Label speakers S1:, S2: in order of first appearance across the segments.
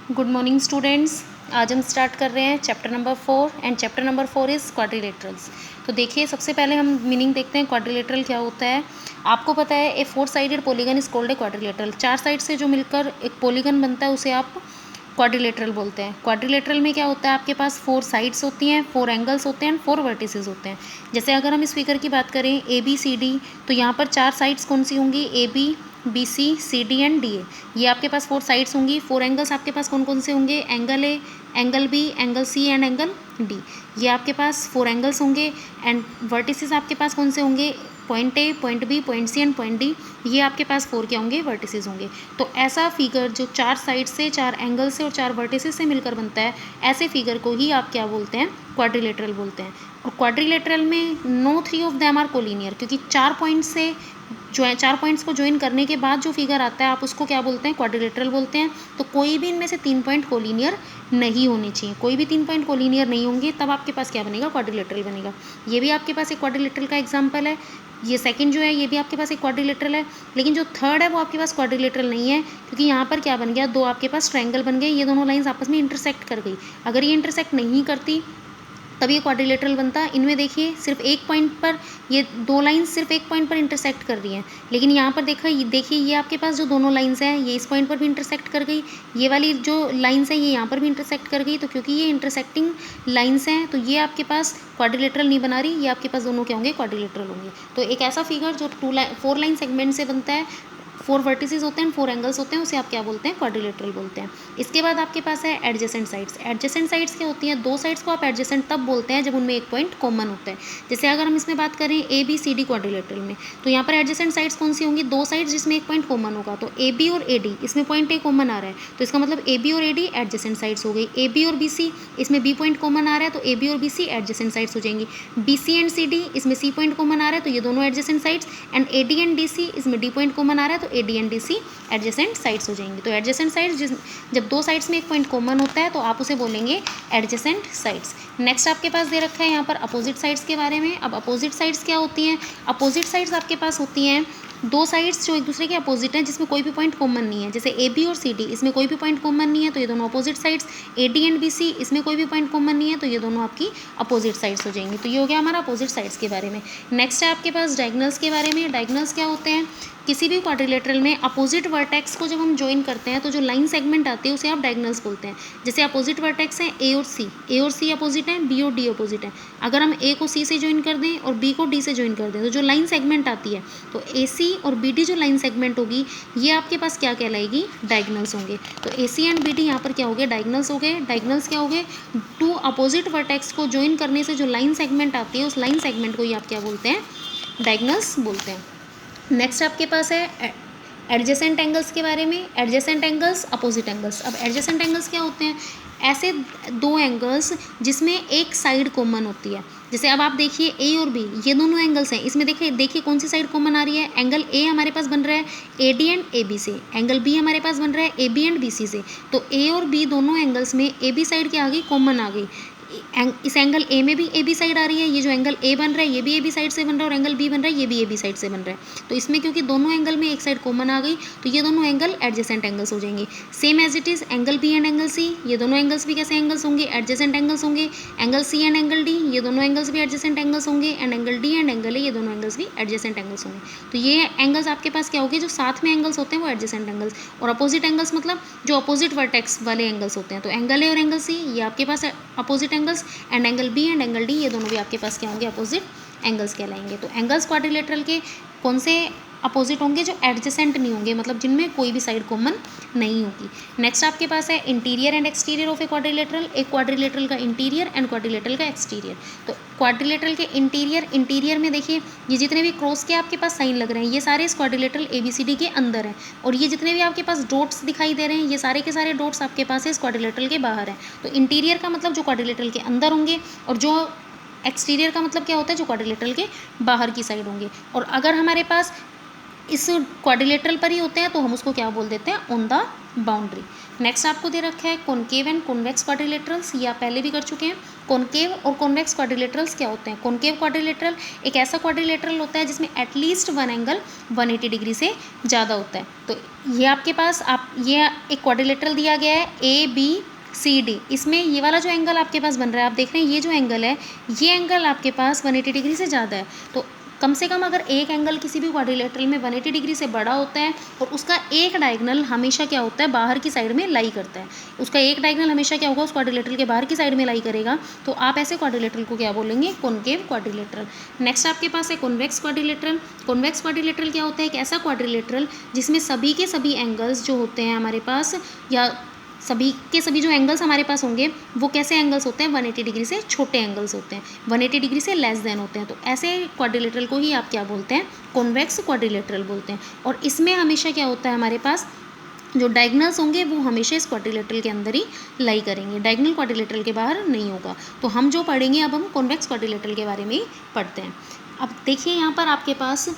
S1: Good morning students. आज हम start कर रहे हैं chapter number 4 and chapter number 4 is quadrilaterals. तो देखिए, सबसे पहले हम मीनिंग देखते हैं क्वाड्रिलेटरल क्या होता है। आपको पता है ए 4 sided polygon is called a quadrilateral. 4 side से जो मिलकर एक पॉलीगन बनता है उसे आप क्वाड्रिलेटरल बोलते हैं। क्वाड्रिलेटरल में क्या होता है, आपके पास 4 साइड्स होती हैं, 4 एंगल्स होते हैं एंड 4 वर्टिसेस होते हैं। जैसे अगर हम इस फिगर की बात करें ए बी सी डी, तो यहाँ पर 4 साइड्स कौन सी होंगी, A B B C C D and D A. ये आपके पास 4 साइड्स होंगी। 4 एंगल्स आपके पास कौन कौन से होंगे, angle A, angle B, angle C and angle D. ये आपके पास 4 एंगल्स होंगे। एंड वर्टिसेस आपके पास कौन से होंगे, point A, point B, point C and point D. ये आपके पास 4 क्या होंगे, वर्टिसेस होंगे। तो ऐसा फिगर जो 4 साइड से, 4 एंगल से और 4 वर्टिसेस से मिलकर बनता है, ऐसे फिगर को ही आप क्या बोलते हैं, क्वाड्रिलेटरल बोलते हैं। और क्वाड्रिलेटरल में no 3 of them are collinear, क्योंकि 4 पॉइंट से जो है 4 पॉइंट्स को ज्वाइन करने के बाद जो फिगर आता है आप उसको क्या बोलते हैं, क्वाड्रिलेटरल बोलते हैं। तो कोई भी इनमें से 3 पॉइंट कोलिनियर नहीं होने चाहिए। कोई भी 3 पॉइंट कोलिनियर नहीं होंगे तब आपके पास क्या बनेगा, क्वाड्रिलेटरल बनेगा। ये भी आपके पास एक क्वाड्रिलेटरल का एग्जांपल है। ये सेकंड जो है ये भी आपके पास एक क्वाड्रिलेटरल है। लेकिन जो थर्ड है वो आपके पास क्वाड्रिलेटरल नहीं है, क्योंकि यहाँ पर क्या बन गया, दो आपके पास ट्रायंगल बन गए। ये दोनों लाइंस आपस में इंटरसेक्ट कर गई। अगर ये इंटरसेक्ट नहीं करती तब ये क्वाड्रिलेटरल बनता। इनमें देखिए सिर्फ एक पॉइंट पर ये दो लाइंस सिर्फ एक पॉइंट पर इंटरसेक्ट कर रही हैं। लेकिन यहाँ पर देखिए ये आपके पास जो दोनों लाइंस हैं ये इस पॉइंट पर भी इंटरसेक्ट कर गई। ये वाली जो लाइंस है ये यहाँ पर भी इंटरसेक्ट कर गई। तो क्योंकि ये इंटरसेक्टिंग लाइंस हैं तो ये आपके पास क्वाड्रिलेटरल नहीं बना रही। ये आपके पास दोनों क्या होंगे, क्वाड्रिलेटरल होंगे। तो एक ऐसा फिगर जो 4 लाइन सेगमेंट से बनता है, 4 वर्टिसेस होते हैं, 4 एंगल्स होते हैं, उसे आप क्या बोलते हैं, क्वाड्रिलेटरल बोलते हैं। इसके बाद आपके पास है एडजेसेंट साइड्स। एडजेसेंट साइड्स क्या होती हैं, दो साइड्स को आप एडजेसेंट तब बोलते हैं जब उनमें एक पॉइंट कॉमन होता है। जैसे अगर हम इसमें बात करें A B C D quadrilateral में, तो यहाँ पर एडजेसेंट साइड्स कौन सी होंगी, दो साइड्स जिसमें एक पॉइंट कॉमन होगा। तो ए बी और ए डी, इसमें पॉइंट ए कॉमन आ रहा है तो इसका मतलब ए बी और ए डी एडजेसेंट साइड्स हो गई। ए बी और बी सी, इसमें बी पॉइंट कॉमन आ रहा है तो ए बी और बी सी एडजेसेंट साइड्स हो जाएंगी। B C and C D, इसमें सी पॉइंट कॉमन आ रहा है तो ये दोनों adjacent sides. And A D and D C, इसमें डी पॉइंट कॉमन आ रहा है तो A D and D C adjacent sides हो जाएंगी। तो एडजेसेंट साइड्स जब दो साइड्स में एक पॉइंट कॉमन होता है तो आप उसे बोलेंगे एडजेसेंट साइड्स। नेक्स्ट आपके पास दे रखा है यहाँ पर अपोजिट साइड्स के बारे में। अब अपोजिट साइड्स क्या होती हैं, अपोजिट साइड्स आपके पास होती हैं दो साइड्स जो एक दूसरे के अपोजिट हैं, जिसमें कोई भी पॉइंट कॉमन नहीं है। जैसे ए बी और सी डी, इसमें कोई भी पॉइंट कॉमन नहीं है तो ये दोनों opposite sides. A D and B C, इसमें कोई भी पॉइंट कॉमन नहीं है तो ये दोनों आपकी अपोजिट साइड्स हो जाएंगी। तो ये हो गया हमारा अपोजिट साइड्स के बारे में। नेक्स्ट है आपके पास डायगोनल्स के बारे में। डायगोनल्स क्या होते हैं, किसी भी क्वाड्रिलेटरल में अपोजिट वर्टेक्स को जब हम ज्वाइन करते हैं तो जो लाइन सेगमेंट आती है उसे आप डायगोनल्स बोलते हैं। जैसे अपोजिट वर्टेक्स हैं ए और सी अपोजिट हैं, बी और डी अपोजिट हैं। अगर हम ए को सी से ज्वाइन कर दें और बी को डी से ज्वाइन कर दें तो जो लाइन सेगमेंट आती है, तो ए सी और बी डी जो लाइन सेगमेंट होगी ये आपके पास क्या कहलाएगी, डायगोनल्स होंगे। तो ए सी एंड बी डी यहाँ पर क्या हो गए, डायगोनल्स हो गए। डायगोनल्स क्या हो गए, टू अपोजिट वर्टेक्स को ज्वाइन करने से जो लाइन सेगमेंट आती है उस लाइन सेगमेंट को ही आप क्या बोलते हैं, डायगोनल्स बोलते हैं। नेक्स्ट आपके पास है एडजेसेंट एंगल्स के बारे में। Adjacent angles, opposite angles. अब एडजेसेंट एंगल्स क्या होते हैं, ऐसे दो एंगल्स जिसमें एक साइड कॉमन होती है। जैसे अब आप देखिए ए और बी, ये दोनों एंगल्स हैं। इसमें देखिए कौन सी साइड कॉमन आ रही है, एंगल ए हमारे पास बन रहा है A D and A B से, एंगल बी हमारे पास बन रहा है A B and B C से। तो ए और बी दोनों एंगल्स में ए बी साइड क्या आ गई, कॉमन आ गई। इस एंगल ए में भी ए बी साइड आ रही है, ये जो एंगल ए बन रहा है ये भी ए बी साइड से बन रहा है, और एंगल बी बन रहा है ये भी ए बी साइड से बन रहा है। तो इसमें क्योंकि दोनों एंगल में एक साइड कॉमन आ गई तो ये दोनों एंगल एडजेसेंट एंगल्स हो जाएंगे। Same as it is angle B and angle C, ये दोनों एंगल्स भी कैसे एंगल्स होंगे, एडजेसेंट एंगल्स होंगे। Angle C and angle D, ये दोनों एंगल्स भी एडजेसेंट एंगल्स होंगे। And angle D and angle A, ये दोनों एंगल्स भी एडजेसेंट एंगल्स होंगे। तो ये एंगल्स आपके पास क्या होंगे, जो साथ में एंगल्स होते हैं वो एडजेसेंट एंगल्स। और अपोजिट एंगल्स मतलब जो अपोजिट वर्टेक्स वाले एंगल्स होते हैं। तो एंगल ए और एंगल सी ये आपके पास opposite angles. And angle B and angle D ये दोनों भी आपके पास क्या होंगे, अपोजिट एंगल्स कहलाएंगे। तो एंगल्स क्वाड्रिलेटरल के कौन से अपोजिट होंगे, जो एडजेसेंट नहीं होंगे, मतलब जिनमें कोई भी साइड कॉमन नहीं होगी। नेक्स्ट आपके पास है interior and exterior of a quadrilateral. एक क्वाड्रिलेटरल का इंटीरियर एंड क्वाड्रिलेटरल का एक्सटीरियर। तो क्वाड्रिलेटरल के इंटीरियर में देखिए ये जितने भी क्रॉस के आपके पास साइन लग रहे हैं ये सारे इस quadrilateral A B C D के अंदर हैं। और ये जितने भी आपके पास डॉट्स दिखाई दे रहे हैं ये सारे के सारे डॉट्स आपके पास इस क्वाड्रिलेटरल के बाहर हैं। तो इंटीरियर का मतलब जो क्वाड्रिलेटरल के अंदर होंगे, और जो एक्सटीरियर का मतलब क्या होता है, जो क्वाड्रिलेटरल के बाहर की साइड होंगे। और अगर हमारे पास इस क्वाड्रिलेटरल पर ही होते हैं, तो हम उसको क्या बोल देते हैं, ऑन द बाउंड्री। नेक्स्ट आपको दे रखा है कॉनकेव एंड कॉन्वेक्स क्वाड्रिलेटरल्स, ये आप पहले भी कर चुके हैं। कॉनकेव और कॉन्वेक्स क्वाड्रिलेटरल्स क्या होते हैं? कॉनकेव क्वाड्रिलेटरल एक ऐसा क्वाड्रिलेटरल होता है जिसमें एटलीस्ट वन एंगल 180 डिग्री से ज़्यादा होता है। तो ये आपके पास ये एक क्वाड्रिलेटरल दिया गया है ABCD, इसमें ये वाला जो एंगल आपके पास बन रहा है, आप देख रहे हैं ये जो एंगल है, ये एंगल आपके पास 180 डिग्री से ज़्यादा है। तो कम से कम अगर एक एंगल किसी भी क्वाड्रिलेटरल में 180 डिग्री से बड़ा होता है और उसका एक डायगोनल हमेशा क्या होता है, बाहर की साइड में लाई करता है, उसका एक डायगोनल हमेशा क्या होगा, उस क्वाड्रिलेटरल के बाहर की साइड में लाई करेगा, तो आप ऐसे क्वाड्रिलेटरल को क्या बोलेंगे, कॉनकेव क्वाड्रिलेटरल। नेक्स्ट आपके पास है कॉन्वेक्स क्वाड्रिलेटरल। कॉन्वेक्स क्वाड्रिलेटरल क्या होता है, एक ऐसा क्वाड्रिलेटरल जिसमें सभी के सभी एंगल्स जो होते हैं हमारे पास, या सभी के सभी जो एंगल्स हमारे पास होंगे वो कैसे एंगल्स होते हैं, 180 डिग्री से छोटे एंगल्स होते हैं, 180 डिग्री से लेस देन होते हैं। तो ऐसे क्वाड्रिलेटरल को ही आप क्या बोलते हैं, कॉन्वेक्स क्वाड्रिलेटरल बोलते हैं। और इसमें हमेशा क्या होता है, हमारे पास जो डायगोनल्स होंगे वो हमेशा इस क्वाड्रिलेटरल के अंदर ही लाई करेंगे, डायगोनल क्वाड्रिलेटरल के बाहर नहीं होगा। तो हम जो पढ़ेंगे अब हम कॉन्वेक्स क्वाड्रिलेटरल के बारे में ही पढ़ते हैं। अब देखिए यहाँ पर आपके पास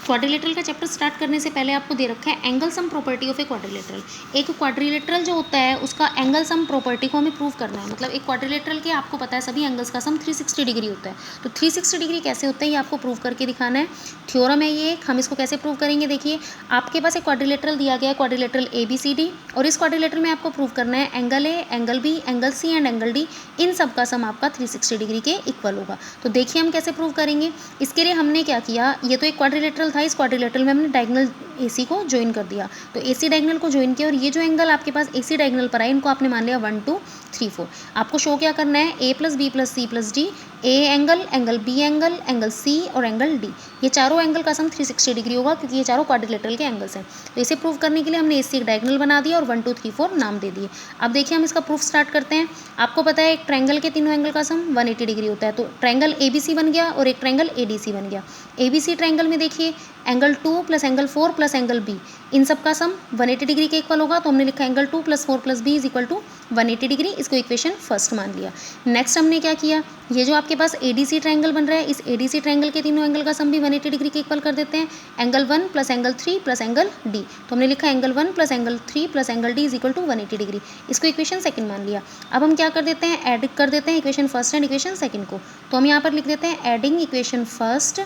S1: क्वाड्रिलेटरल का चैप्टर स्टार्ट करने से पहले आपको दे रखा है angle sum property of a quadrilateral. एक क्वाड्रिलेटरल जो होता है उसका एंगल सम प्रॉपर्टी को हमें प्रूव करना है। मतलब एक क्वाड्रिलेटरल के आपको पता है सभी एंगल्स का सम 360 डिग्री होता है। तो 360 डिग्री कैसे होता है ये आपको प्रूव करके दिखाना है। थ्योरम है ये, हम इसको कैसे प्रूव करेंगे, देखिए आपके पास एक क्वाड्रिलेटरल दिया गया है, क्वाड्रिलेटरल ABCD, और इस क्वाड्रिलेटरल में आपको प्रूव करना है angle A, angle B, angle C and angle D, इन सब का सम आपका 360 डिग्री के इक्वल होगा। तो देखिए हम कैसे प्रूव करेंगे। इसके लिए हमने क्या किया, ये तो एक क्वाड्रिलेटरल था, इस क्वाड्रिलेटरल में हमने डायगोनल AC को ज्वाइन कर दिया। तो AC डायगोनल को ज्वाइन किया और ये जो एंगल आपके पास AC डायगोनल पर आए इनको आपने मान लिया 1 2 3 4। आपको शो क्या करना है, A + B + C + D, A angle, angle B angle, angle C और एंगल D, ये चारों एंगल का सम 360 डिग्री होगा क्योंकि ये चारों क्वाड्रिलेटरल के एंगल्स हैं। तो इसे प्रूव करने के लिए हमने AC एक डायगोनल बना दिया और 1 2 3 4 नाम दे दिए। अब देखिए हम इसका प्रूफ स्टार्ट करते हैं। आपको पता है एक ट्रायंगल के तीनों एंगल का सम 180 डिग्री होता है। तो ट्रायंगल ABC बन गया और एक ट्रायंगल ADC बन गया। ABC ट्रायंगल में देखिए एंगल 2 + एंगल 4 + एंगल B, इन सब का सम 180 डिग्री के इक्वल होगा। तो हमने लिखा एंगल 2 + 4 + B = 180 डिग्री, इसको इक्वेशन फर्स्ट मान लिया। नेक्स्ट हमने क्या किया, ये जो आपके पास ADC ट्रायंगल बन रहा है, इस ADC ट्रायंगल के तीनों एंगल का सम भी 180 डिग्री के इक्वल कर देते हैं। एंगल 1 + एंगल 3 + एंगल D, तो हमने लिखा angle 1 + angle 3 + angle D = 180 degree, इसको इक्वेशन सेकंड मान लिया। अब हम क्या कर देते हैं, ऐड कर देते हैं equation first and equation second को। तो हम यहाँ पर लिख देते हैं adding equation first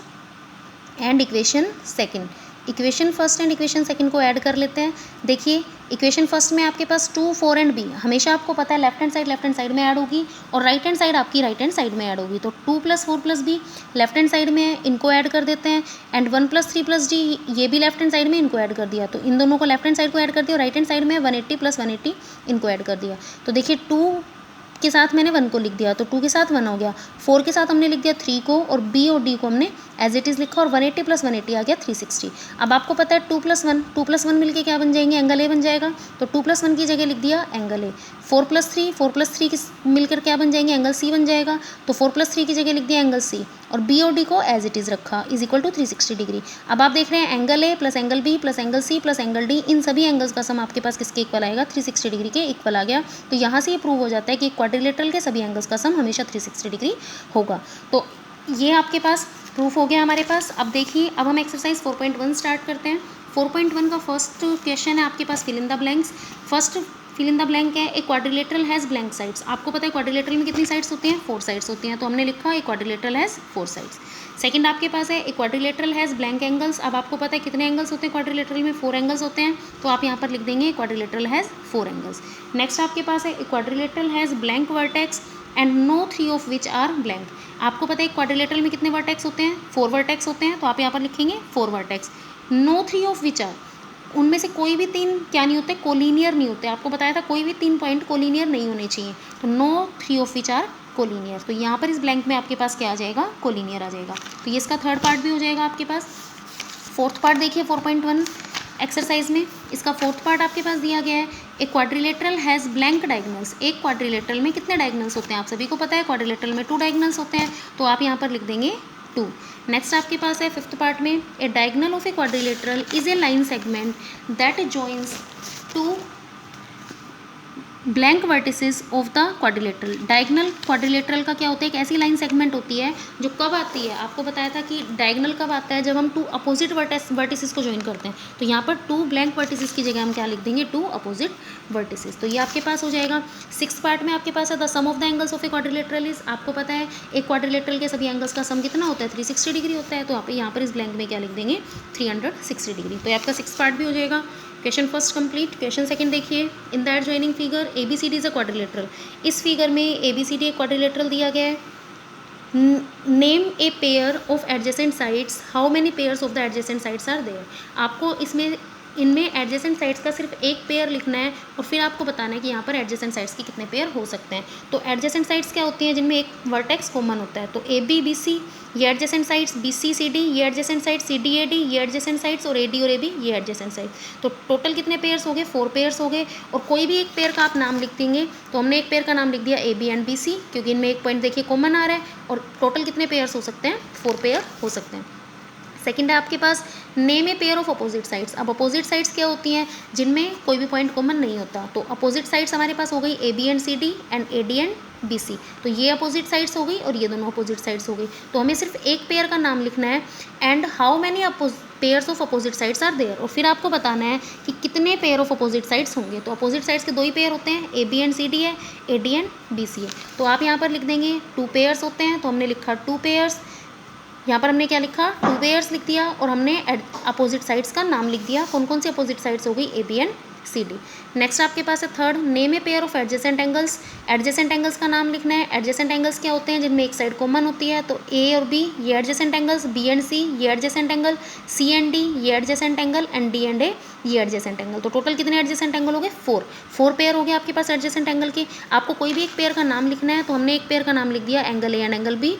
S1: and equation second. Equation first and equation second को ऐड कर लेते हैं। देखिए इक्वेशन फर्स्ट में आपके पास 2 4 एंड B, हमेशा आपको पता है लेफ्ट हैंड साइड में ऐड होगी और राइट हैंड साइड आपकी राइट हैंड साइड में ऐड होगी। तो 2 + 4 + B लेफ्ट हैंड साइड में है, इनको ऐड कर देते हैं। एंड 1 + 3 + D, ये भी लेफ्ट हैंड साइड में, इनको ऐड कर दिया। तो इन दोनों को लेफ्ट हैंड साइड को ऐड कर दिया और राइट हैंड साइड में 180 + 180 इनको ऐड कर दिया। तो देखिए 2 के साथ मैंने 1 को लिख दिया तो 2 के साथ 1 हो गया, 4 के साथ हमने लिख दिया 3 को, और B और D को हमने एज इट इज़ लिखा और 180 + 180 आ गया 360। अब आपको पता है 2 + 1 मिलके क्या बन जाएंगे, एंगल A बन जाएगा। तो 2 + 1 की जगह लिख दिया एंगल A। 4 + 3 मिलकर क्या बन जाएंगे, एंगल C बन जाएगा। तो 4 + 3 की जगह लिख दिया एंगल C और B और D को एज इट इज़ रखा = 360 डिग्री। अब आप देख रहे हैं angle A + angle B + angle C + angle D, इन सभी एंगल्स का सम आपके पास किसके इक्वल आएगा, 360 डिग्री के इक्वल आ गया। तो यहाँ से ये प्रूव हो जाता है कि क्वाड्रिलेटरल के सभी एंगल्स का सम हमेशा 360 डिग्री होगा। तो ये आपके पास प्रूफ हो गया हमारे पास। अब देखिए अब हम एक्सरसाइज 4.1 स्टार्ट करते हैं। 4.1 का फर्स्ट क्वेश्चन है आपके पास fill in the blanks. First fill in the blank है, a quadrilateral has blank sides. आपको पता है क्वाड्रिलेटरल में कितनी साइड्स होती हैं, 4 साइड्स होती हैं। तो हमने लिखा ए क्वाड्रिलेटरल हैज़ 4 साइड्स। सेकंड आपके पास है a quadrilateral has blank angles. अब आपको पता है कितने एंगल्स होते हैं क्वाड्रिलेटरल में, 4 एंगल्स होते हैं। तो आप यहाँ पर लिख देंगे क्वाड्रिलेटरल हैज़ 4 एंगल्स। नेक्स्ट आपके पास है a quadrilateral has blank vertex and no 3 of which are blank. आपको पता है क्वाड्रिलेटरल में कितने वर्टेक्स होते हैं, 4 वर्टेक्स होते हैं। तो आप यहाँ पर लिखेंगे 4 vertex. No 3 of which are, उनमें से कोई भी 3 क्या नहीं होते, कोलिनियर नहीं होते। आपको बताया था कोई भी 3 पॉइंट कोलिनियर नहीं होने चाहिए। तो no 3 of which are collinear. तो यहाँ पर इस ब्लैंक में आपके पास क्या आ जाएगा, कोलिनियर आ जाएगा। तो ये इसका थर्ड पार्ट भी हो जाएगा आपके पास। फोर्थ पार्ट देखिए 4.1 एक्सरसाइज में, इसका फोर्थ पार्ट आपके पास दिया गया है, एक क्वाड्रिलेटरल हैज़ ब्लैंक डायगोनल्स। एक क्वाड्रिलेटरल में कितने डायगोनल्स होते हैं, आप सभी को पता है क्वाड्रिलेटरल में 2 डायगोनल्स होते हैं। तो आप यहाँ पर लिख देंगे 2। नेक्स्ट आपके पास है फिफ्थ पार्ट में, a diagonal of a quadrilateral is a line segment that joins two blank vertices of the quadrilateral. Diagonal quadrilateral का क्या होता है, एक ऐसी लाइन सेगमेंट होती है जो कब आती है, आपको बताया था कि डायगोनल कब आता है, जब हम टू अपोजिट वर्टिसेस को ज्वाइन करते हैं। तो यहाँ पर टू ब्लैंक वर्टिसेस की जगह हम क्या लिख देंगे, टू अपोजिट वर्टिसेस। तो ये आपके पास हो जाएगा। 6th पार्ट में आपके पास है the sum of the angles of a quadrilateral is. आपको पता है एक क्वाड्रिलेटरल के सभी एंगल्स का सम कितना होता है, 360 डिग्री होता है। तो आप यहाँ पर इस ब्लैंक में क्या लिख देंगे, 360 डिग्री। तो ये आपका 6th पार्ट भी हो जाएगा। Question first complete. Question second देखिए, in the adjoining figure ABCD is a quadrilateral. इस फिगर में ABCD एक क्वाड्रिलेटरल दिया गया है। Name a pair of adjacent sides, how many pairs of the adjacent sides are there. आपको इनमें adjacent sides का सिर्फ एक पेयर लिखना है और फिर आपको बताना है कि यहाँ पर एडजेसेंट साइड्स के कितने पेयर हो सकते हैं। तो एडजेसेंट साइड्स क्या होती हैं, जिनमें एक वर्टेक्स कॉमन होता है। तो ABBC ये एडजेसेंट साइड्स, BCCD ये एडजेसेंट साइड्स, CDAD ये एडजेसेंट साइड्स और AD और AB ये एडजेसेंट साइड्स। तो टोटल कितने पेयर्स हो गए, 4 पेयर्स हो गए। और कोई भी एक पेयर का आप नाम लिख देंगे। तो हमने एक पेयर का नाम लिख दिया AB एंड BC, क्योंकि इनमें एक पॉइंट देखिए कॉमन आ रहा है। और टोटल कितने पेयर्स हो सकते हैं, 4 पेयर हो सकते हैं। सेकंड है आपके पास name a pair of opposite sides. अब अपोजिट साइड्स क्या होती हैं, जिनमें कोई भी पॉइंट कॉमन नहीं होता। तो अपोजिट साइड्स हमारे पास हो गई AB and CD and AD and BC। तो ये अपोजिट साइड्स हो गई और ये दोनों अपोजिट साइड्स हो गई। तो हमें सिर्फ एक पेयर का नाम लिखना है and how many pairs of opposite sides are there. और फिर आपको बताना है कि कितने पेयर ऑफ अपोजिट साइड्स होंगे। तो अपोजिट साइड्स के 2 ही पेयर होते हैं, AB एंड CD है, AD एंड BC है। तो आप यहाँ पर लिख देंगे 2 पेयर्स होते हैं। तो हमने लिखा 2 पेयर्स, यहाँ पर हमने क्या लिखा, 2 पेयर्स लिख दिया और हमने अपोजिट साइड्स का नाम लिख दिया। कौन कौन सी अपोजिट साइड्स हो गई, AB एंड CD। नेक्स्ट आपके पास है third, name a pair of adjacent angles. Adjacent angles का नाम लिखना है। एडजेसेंट एंगल्स क्या होते हैं, जिनमें एक साइड कॉमन होती है। तो A और B ये adjacent angles, B and C ये adjacent angle, C and D ये adjacent angle and D and A ये एडजेसेंट एंगल। तो टोटल कितने एडजेसेंट एंगल हो गए, 4 पेयर हो गए आपके पास एडजेसेंट एंगल के। आपको कोई भी एक पेयर का नाम लिखना है। तो हमने एक पेयर का नाम लिख दिया angle A and angle B।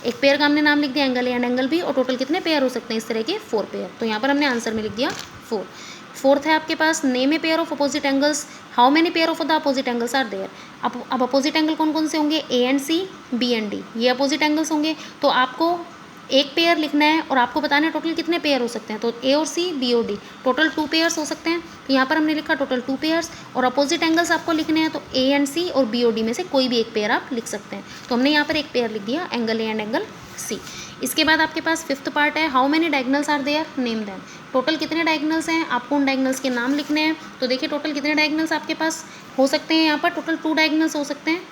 S1: एक पेयर का हमने नाम लिख दिया angle A and angle B। और टोटल कितने पेयर हो सकते हैं इस तरह के, 4 पेयर। तो यहाँ पर हमने आंसर में लिख दिया 4। फोर्थ है आपके पास name a pair of opposite angles, how many pair of the opposite angles are there. अब अपोजिट एंगल कौन कौन से होंगे, A and C B and D ये अपोजिट एंगल्स होंगे। तो आपको एक पेयर लिखना है और आपको बताना है टोटल कितने पेयर हो सकते हैं। तो A और C B और D टोटल 2 पेयर्स हो सकते हैं। तो यहाँ पर हमने लिखा टोटल 2 पेयर्स। और अपोजिट एंगल्स आपको लिखने हैं। तो A एंड C और B और D में से कोई भी एक पेयर आप लिख सकते हैं। तो हमने यहाँ पर एक पेयर लिख दिया angle A and angle C। इसके बाद आपके पास 5th पार्ट है, how many diagonals are there, name them. Total कितने डायगोनल्स हैं, आपको उन डायगोनल्स के नाम लिखने हैं। तो देखिए टोटल कितने डायगोनल्स आपके पास हो सकते हैं, यहाँ पर टोटल 2 डायगोनल्स हो सकते हैं।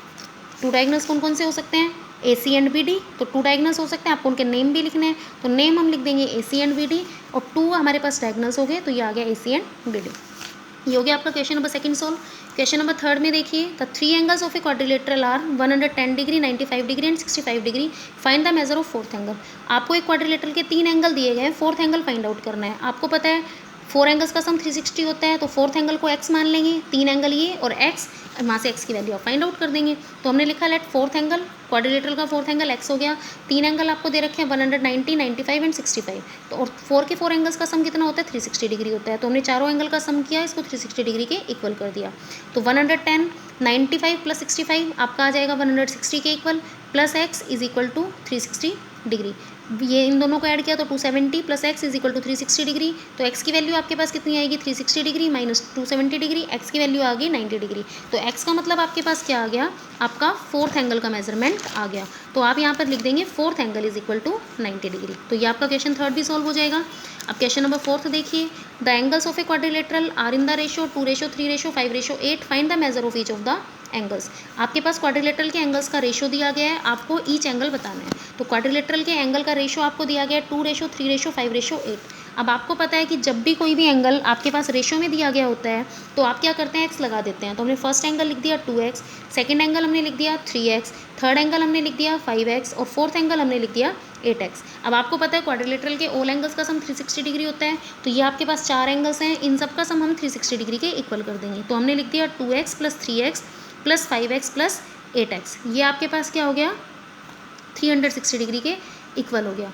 S1: 2 डायगोनल्स कौन कौन से हो सकते हैं, AC एंड BD। तो 2 डायगोनल्स हो सकते हैं, आपको उनके नेम भी लिखने हैं। तो नेम हम लिख देंगे AC एंड BD और 2 हमारे पास डायगोनल्स हो गए। तो ये आ गया AC एंड BD। ये हो गया आपका question number second solve. Question number third में देखिए, the 3 angles of a quadrilateral are 110 degree, 95 degree and 65 degree, find the measure of 4th angle. आपको एक क्वाड्रिलेटरल के 3 एंगल दिए गए हैं, 4th एंगल फाइंड आउट करना है। आपको पता है 4 एंगल्स का सम 360 होता है। तो 4th एंगल को x मान लेंगे, 3 एंगल ये और x, वहाँ से x की वैल्यू आप फाइंड आउट कर देंगे। तो हमने लिखा लेट 4th एंगल, क्वाड्रिलेटरल का 4th एंगल x हो गया। 3 एंगल आपको दे रखे हैं 190, 95 एंड 65। तो और 4 के 4 एंगल्स का सम कितना होता है, 360 डिग्री होता है। तो हमने चारों एंगल का सम किया, इसको 360 डिग्री के इक्वल कर दिया। तो 110 95 प्लस 65 आपका आ जाएगा 160 के equal, plus x is equal to 360 degree. ये इन दोनों को ऐड किया तो 270 plus x is equal to 360 degree. तो x की वैल्यू आपके पास कितनी आएगी, 360 डिग्री माइनस 270 डिग्री, x की वैल्यू आ गई 90 डिग्री। तो x का मतलब आपके पास क्या आ गया, आपका 4th एंगल का मेजरमेंट आ गया। तो आप यहाँ पर लिख देंगे 4th angle is equal to 90 degree. तो ये आपका क्वेश्चन थर्ड भी सॉल्व हो जाएगा। अब क्वेश्चन नंबर 4th देखिए, the angles of a quadrilateral are in the ratio 2:3:5:8, find the measure of each of the angles. आपके पास क्वाड्रिलेटरल के एंगल्स का रेशो दिया गया है, आपको ईच एंगल बताना है। तो क्वाड्रिलेटरल के एंगल का रेशो आपको दिया गया है 2:3:5:8। अब आपको पता है कि जब भी कोई भी एंगल आपके पास रेशो में दिया गया होता है तो आप क्या करते हैं, x लगा देते हैं। तो हमने फर्स्ट एंगल लिख दिया 2x, सेकेंड एंगल हमने लिख दिया 3x, थर्ड एंगल हमने लिख दिया 5x और फोर्थ एंगल हमने लिख दिया 8x। अब आपको पता है क्वाड्रिलेटरल के ऑल एंगल्स का सम 360 डिग्री होता है। तो ये आपके पास 4 एंगल्स हैं, इन सब का सम हम 360 डिग्री के इक्वल कर देंगे। तो हमने लिख दिया 2x plus 3x plus 5x plus 8x। ये आपके पास क्या हो गया, 360 डिग्री के इक्वल हो गया।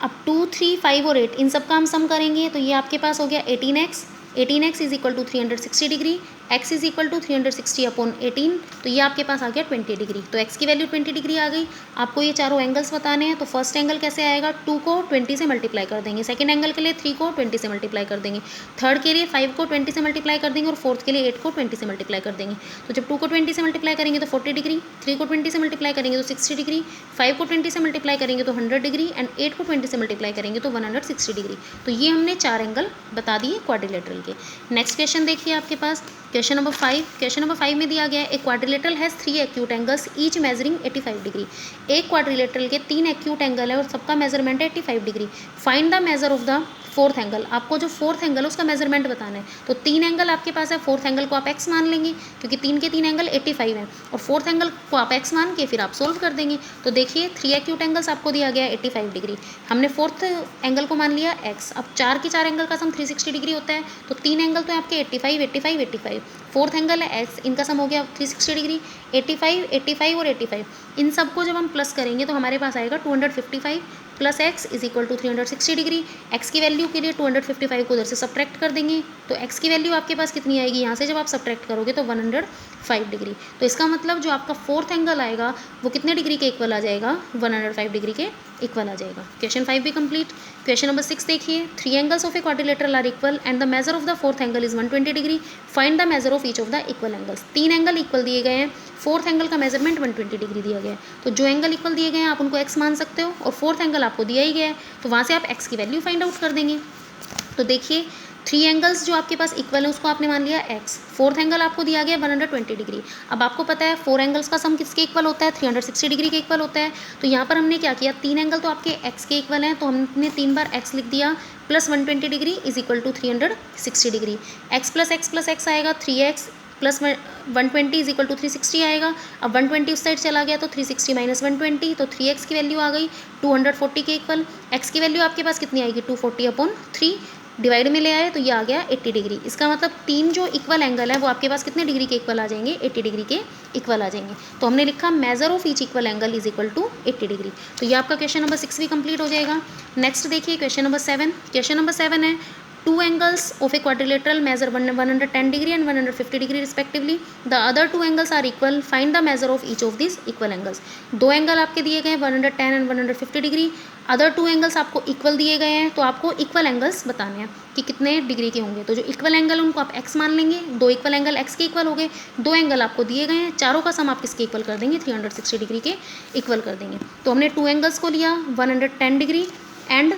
S1: अब 2, 3, 5 और 8 इन सब का हम सम करेंगे तो ये आपके पास हो गया 18x 18x is equal to 360 degree, x is equal to 360 upon 18, तो ये आपके पास आ गया 20 डिग्री। तो x की वैल्यू 20 डिग्री आ गई। आपको ये चारों एंगल्स बताने हैं, तो फर्स्ट एंगल कैसे आएगा, 2 को 20 से मल्टीप्लाई कर देंगे, सेकंड एंगल के लिए 3 को 20 से मल्टीप्लाई कर देंगे, थर्ड के लिए 5 को 20 से मल्टीप्लाई कर देंगे और फोर्थ के लिए 8 को 20 से मल्टीप्लाई कर देंगे। तो जब 2 को 20 से मल्टीप्लाई करेंगे तो 40 डिग्री, 3 को 20 से मल्टीप्लाई करेंगे तो 60 डिग्री, 5 को 20 से मल्टीप्लाई करेंगे तो 100 डिग्री एंड 8 को 20 से मल्टीप्लाई करेंगे तो 160 डिग्री। तो ये हमने 4 एंगल बता दिए क्वाड्रिलेटरल के। नेक्स्ट क्वेश्चन देखिए आपके पास, क्वेश्चन नंबर 5। क्वेश्चन नंबर 5 में दिया गया है, एक quadrilateral has 3 acute angles each measuring 85 degree. एक क्वाड्रिलेटरल के 3 एक्यूट एंगल है और सबका मेजरमेंट है 85 degree. Find the measure of the fourth angle. आपको जो फोर्थ एंगल है उसका मेजरमेंट बताना है। तो 3 एंगल आपके पास है, फोर्थ एंगल को आप x मान लेंगे क्योंकि 3 के 3 एंगल 85 हैं और फोर्थ एंगल को आप x मान के फिर आप सोल्व कर देंगे। तो देखिए 3 एक्यूट एंगल्स आपको दिया गया है 85 डिग्री, हमने फोर्थ एंगल को मान लिया x। अब 4 के 4 एंगल का सम 360 डिग्री होता है, तो 3 एंगल तो आपके 85 85 85, फोर्थ एंगल है x, इनका सम हो गया 360 डिग्री, 85 85 और 85, इन सबको जब हम प्लस करेंगे तो हमारे पास आएगा 255 plus x is equal to 360 degree. x की वैल्यू के लिए 255 को उधर से सब्ट्रैक्ट कर देंगे, तो x की वैल्यू आपके पास कितनी आएगी, यहाँ से जब आप सब्ट्रैक्ट करोगे तो 105 डिग्री। तो इसका मतलब जो आपका फोर्थ एंगल आएगा वो कितने डिग्री के इक्वल आ जाएगा, 105 डिग्री के इक्वल आ जाएगा। क्वेश्चन 5 भी कंप्लीट। क्वेश्चन नंबर 6 देखिए, 3 angles of a quadrilateral are equal and the measure of the fourth angle is 120 degree, find the measure of each of the equal angles. 3 angle equal दिए गए हैं, fourth angle का measurement 120 degree दिया गया है। तो जो एंगल इक्वल दिए गए हैं आप उनको x मान सकते हो और फोर्थ एंगल आपको दिया ही गया है, तो वहाँ से आप x की वैल्यू फाइंड आउट कर देंगे। तो देखिए 3 एंगल्स जो आपके पास इक्वल है उसको आपने मान लिया x, फोर्थ एंगल आपको दिया गया 120 डिग्री। अब आपको पता है 4 एंगल्स का सम किसके इक्वल होता है, 360 डिग्री के इक्वल होता है। तो यहाँ पर हमने क्या किया, 3 एंगल तो आपके x के इक्वल हैं, तो हमने 3 बार x लिख दिया, plus 120 degree is equal to 360 degree. x plus x आएगा 3x plus 120 is equal to 360 आएगा। अब 120 उस साइड चला गया तो 360 माइनस 120, तो 3x की वैल्यू आ गई 240 के इक्वल। x की वैल्यू आपके पास कितनी आएगी, 240 अपॉन 3, डिवाइड में ले आए तो ये आ गया 80 डिग्री। इसका मतलब 3 जो इक्वल एंगल है वो आपके पास कितने डिग्री के इक्वल आ जाएंगे, 80 डिग्री के इक्वल आ जाएंगे। तो हमने लिखा measure of each equal angle is equal to 80 degree. तो ये आपका क्वेश्चन नंबर 6 भी कंप्लीट हो जाएगा। नेक्स्ट देखिए क्वेश्चन नंबर 7। क्वेश्चन नंबर 7 है, 2 angles of a quadrilateral measure 110 degree and 150 degree respectively. The other 2 angles are equal. Find the measure of each of these equal angles. 2 angle आपके दिए गए हैं 110 and 150 degree, other 2 angles आपको equal दिए गए हैं, तो आपको इक्वल एंगल्स बताने हैं कि कितने डिग्री के होंगे। तो जो इक्वल एंगल उनको आप x मान लेंगे, 2 इक्वल एंगल x के इक्वल हो गए, 2 एंगल आपको दिए गए हैं, चारों का सम आप किसके इक्वल कर देंगे, 360 डिग्री के इक्वल कर देंगे। तो हमने 2 एंगल्स को लिया 110 डिग्री एंड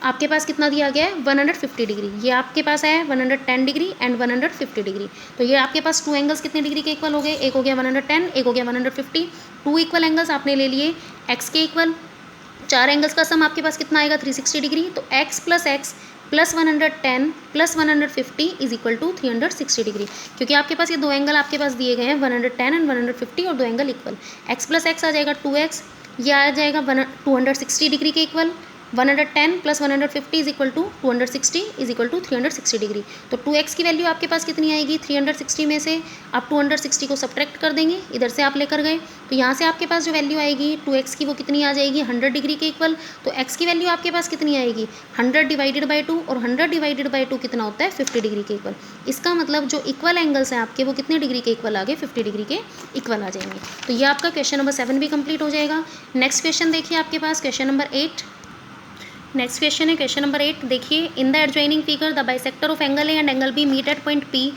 S1: आपके पास कितना दिया गया है 150 डिग्री, ये आपके पास है 110 डिग्री एंड 150 डिग्री। तो ये आपके पास 2 एंगल्स कितने डिग्री के इक्वल हो गए, एक हो गया 110, एक हो गया 150। 2 इक्वल एंगल्स आपने ले लिए x के इक्वल, 4 एंगल्स का सम आपके पास कितना आएगा 360 डिग्री। तो x plus 110 plus 150 is equal to 360 degree, क्योंकि आपके पास ये 2 एंगल आपके पास दिए गए हैं 110 एंड 150 और 2 angle equal. x plus x आ जाएगा 2x, ये आ जाएगा 260 डिग्री के equal. 110 plus 150 is equal to 260 is equal to 360 degree. तो 2x की वैल्यू आपके पास कितनी आएगी, 360 में से आप 260 को सब्ट्रैक्ट कर देंगे, इधर से आप लेकर गए, तो यहाँ से आपके पास जो वैल्यू आएगी 2x की वो कितनी आ जाएगी 100 डिग्री के इक्वल। तो x की वैल्यू आपके पास कितनी आएगी 100 डिवाइडेड बाई 2, और 100 डिवाइडेड बाई 2 कितना होता है 50 डिग्री के इक्वल। इसका मतलब जो इक्वल एंगल्स हैं आपके वो कितने डिग्री के इक्वल आ गए, 50 डिग्री के इक्वल आ जाएंगे। तो ये आपका क्वेश्चन नंबर 7 भी कंप्लीट हो जाएगा। नेक्स्ट क्वेश्चन देखिए आपके पास क्वेश्चन नंबर 8। नेक्स्ट क्वेश्चन है क्वेश्चन नंबर 8। देखिए, in the adjoining figure the bisector of angle A and angle B meet at point P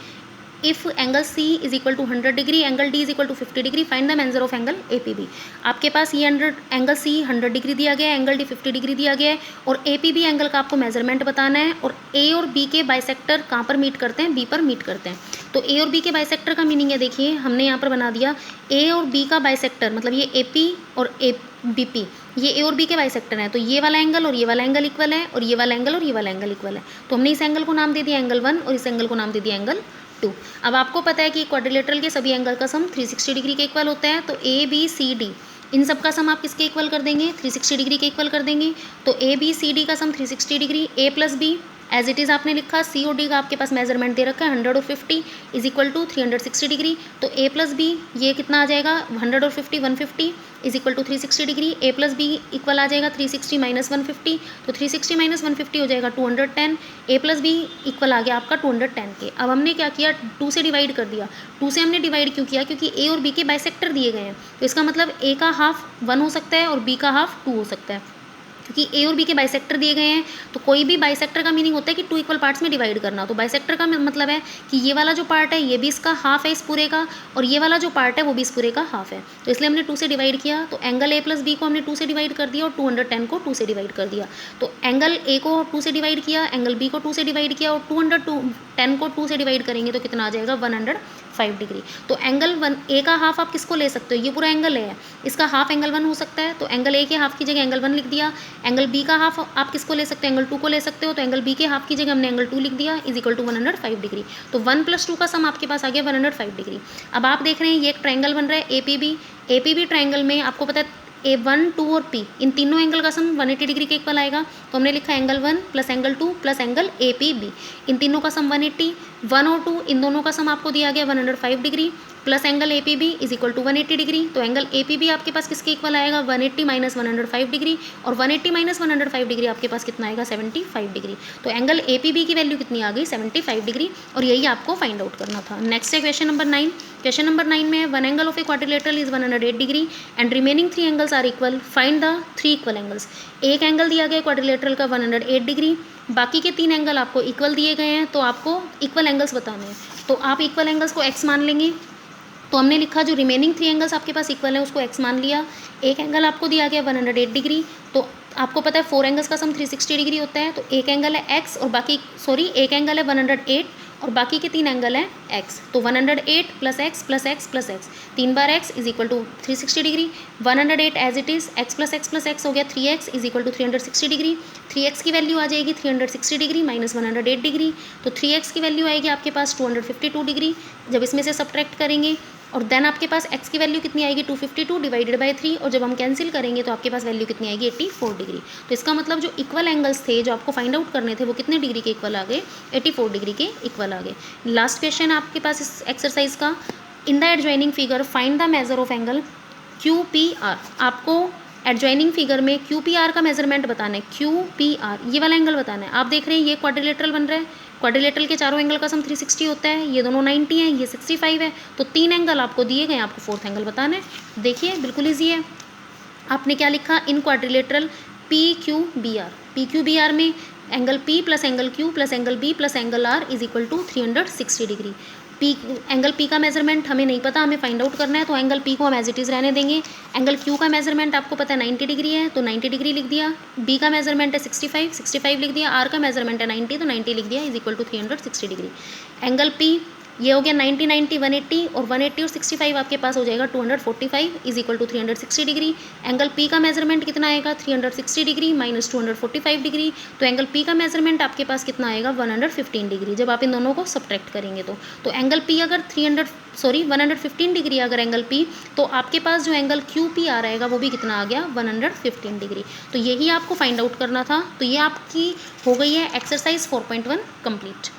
S1: if angle C is equal to 100 degree, angle D is equal to 50 degree, find the measure of angle A P B. आपके पास ये angle C 100 degree दिया गया है, angle D 50 degree दिया गया है, और ए पी बी एंगल का आपको मेजरमेंट बताना है। और ए और बी के बाइसेक्टर कहाँ पर मीट करते हैं, बी पर मीट करते हैं। तो ए और बी के बाइसेक्टर का मीनिंग है, देखिए हमने यहाँ पर बना दिया ए और बी का बाइसेक्टर, मतलब ये ए पी और ए बी पी, ये ए और बी के बाइसेक्टर हैं। तो ये वाला एंगल और ये वाला एंगल इक्वल है, और ये वाला एंगल और ये वाला एंगल इक्वल है। तो हमने इस एंगल को नाम दे दिया एंगल 1 और इस एंगल को नाम दे दिया एंगल 2। अब आपको पता है कि क्वाड्रिलेटरल के सभी एंगल का सम 360 डिग्री के इक्वल होता है। तो ए बी सी डी इन सब का सम आप किसके इक्वल कर देंगे, 360 डिग्री के इक्वल कर देंगे। तो ए बी सी डी का sum 360 degree, A plus B as it is आपने लिखा सी और डी का आपके पास मेजरमेंट दे रखा है 100 और 50 इज इक्वल टू 360 डिग्री। तो ए प्लस बी ये कितना आ जाएगा 100 और 50 150 is equal to 360 degree. A plus B equal आ जाएगा 360 माइनस 150, तो 360 माइनस 150 हो जाएगा 210। ए प्लस बी इक्वल आ गया आपका 210 के। अब हमने क्या किया 2 से डिवाइड कर दिया। 2 से हमने डिवाइड क्यों किया, क्योंकि ए और बी के बाइसेक्टर दिए गए हैं, तो इसका मतलब ए का हाफ 1 हो सकता है और बी का हाफ 2 हो सकता है। क्योंकि ए और बी के बाइसेक्टर दिए गए हैं, तो कोई भी बाइसेक्टर का मीनिंग होता है कि 2 इक्वल पार्ट्स में डिवाइड करना। तो बाइसेक्टर का मतलब है कि ये वाला जो पार्ट है ये भी इसका हाफ है इस पूरे का, और ये वाला जो पार्ट है वो भी इस पूरे का हाफ है। तो इसलिए हमने 2 से डिवाइड किया। तो एंगल ए प्लस बी को हमने 2 से डिवाइड कर दिया और 210 को 2 से डिवाइड कर दिया। तो एंगल ए को 2 से डिवाइड किया, एंगल बी को 2 से डिवाइड किया, और 210 को 2 से डिवाइड करेंगे तो कितना आ जाएगा 105 डिग्री। तो एंगल ए का हाफ आप किसको ले सकते हो, ये पूरा एंगल है, इसका हाफ एंगल 1 हो सकता है। तो एंगल ए के हाफ की जगह एंगल 1 लिख दिया। एंगल बी का हाफ आप किसको ले सकते हो, एंगल 2 को ले सकते हो। तो एंगल बी के हाफ की जगह हमने एंगल 2 लिख दिया इज इक्वल टू 105 डिग्री। तो 1 + 2 का सम आपके पास आ गया 105 डिग्री। अब आप देख रहे हैं ये एक ट्रायंगल बन रहा है एपीबी ट्रायंगल में आपको पता है A1, 2 और P इन तीनों एंगल का सम 180 डिग्री के इक्वल आएगा। तो हमने लिखा angle 1 plus angle 2 plus angle APB, इन तीनों का सम 180। 1 और 2 इन दोनों का सम आपको दिया गया 105 degree plus angle APB is equal to 180 degree. तो एंगल APB आपके पास किसके इक्वल आएगा 180 माइनस 105 डिग्री, और 180 माइनस 105 डिग्री आपके पास कितना आएगा 75 डिग्री। तो एंगल APB की वैल्यू कितनी आ गई 75 डिग्री, और यही आपको फाइंड आउट करना था। नेक्स्ट है क्वेश्चन नंबर 9। क्वेश्चन नंबर 9 में one angle of a quadrilateral is 108 degree and remaining 3 angles are equal, find the 3 equal angles. एक एंगल दिया गया क्वाड्रिलेटरल का 108 डिग्री, बाकी के 3 एंगल आपको इक्वल दिए गए हैं, तो आपको इक्वल एंगल्स बताने हैं। तो आप इक्वल एंगल्स को x मान लेंगे। तो हमने लिखा जो रिमेनिंग 3 एंगल्स आपके पास इक्वल है उसको x मान लिया। एक एंगल आपको दिया गया 108 डिग्री, तो आपको पता है 4 एंगल्स का सम 360 डिग्री होता है। तो एक एंगल है x और बाकी एक एंगल है 108 और बाकी के 3 एंगल हैं x। तो 108 plus x plus x plus x 3 बार x is equal to 360 degree. 108 as it is x plus x हो गया 3x is equal to 360 degree. 3x की वैल्यू आ जाएगी 360 डिग्री माइनस 108 डिग्री, तो 3x की वैल्यू आएगी आपके पास 252 डिग्री जब इसमें से सब्ट्रैक्ट करेंगे। और देन आपके पास x की वैल्यू कितनी आएगी 252 डिवाइडेड बाय 3, और जब हम कैंसिल करेंगे तो आपके पास वैल्यू कितनी आएगी 84 डिग्री। तो इसका मतलब जो इक्वल एंगल्स थे जो आपको फाइंड आउट करने थे वो कितने डिग्री के इक्वल आ गए 84 डिग्री के इक्वल आ गए। लास्ट क्वेश्चन आपके पास इस एक्सरसाइज का, इन the adjoining figure find the measure of angle QPR। आपको एडजॉइनिंग फिगर में QPR का मेजरमेंट बताना है। QPR ये वाला एंगल बताना है। आप देख रहे हैं ये क्वाड्रिलेटरल बन रहा है, क्वाड्रिलेटरल के चारों एंगल का सम 360 होता है, ये दोनों 90 हैं, ये 65 है। तो 3 एंगल आपको दिए गए, आपको 4th एंगल बताना है। देखिए बिल्कुल ईजी है। आपने क्या लिखा इन क्वाड्रिलेटरल PQBR में angle P plus angle Q plus angle B plus angle R is equal to 360 degree. Angle P का मेजरमेंट हमें नहीं पता, हमें फाइंड आउट करना है, तो एंगल P को हम एज इट इज़ रहने देंगे। एंगल Q का मेजरमेंट आपको पता है 90 डिग्री है, तो 90 डिग्री लिख दिया। B का मेजरमेंट है 65 लिख दिया। R का मेजरमेंट है 90, तो 90 लिख दिया is equal to 360 degree. Angle P ये हो गया 90 180, और 180 और 65 आपके पास हो जाएगा 245 is equal to 360 degree. Angle P का मेजरमेंट कितना आएगा 360 डिग्री माइनस 245 डिग्री, तो एंगल P का मेजरमेंट आपके पास कितना आएगा 115 डिग्री जब आप इन दोनों को सब्ट्रैक्ट करेंगे। तो एंगल P अगर 115 डिग्री अगर एंगल P, तो आपके पास जो एंगल QPR आएगा वो भी कितना आ गया 115 डिग्री। तो यही आपको फाइंड आउट करना था। तो ये आपकी हो गई है एक्सरसाइज 4.1 कंप्लीट।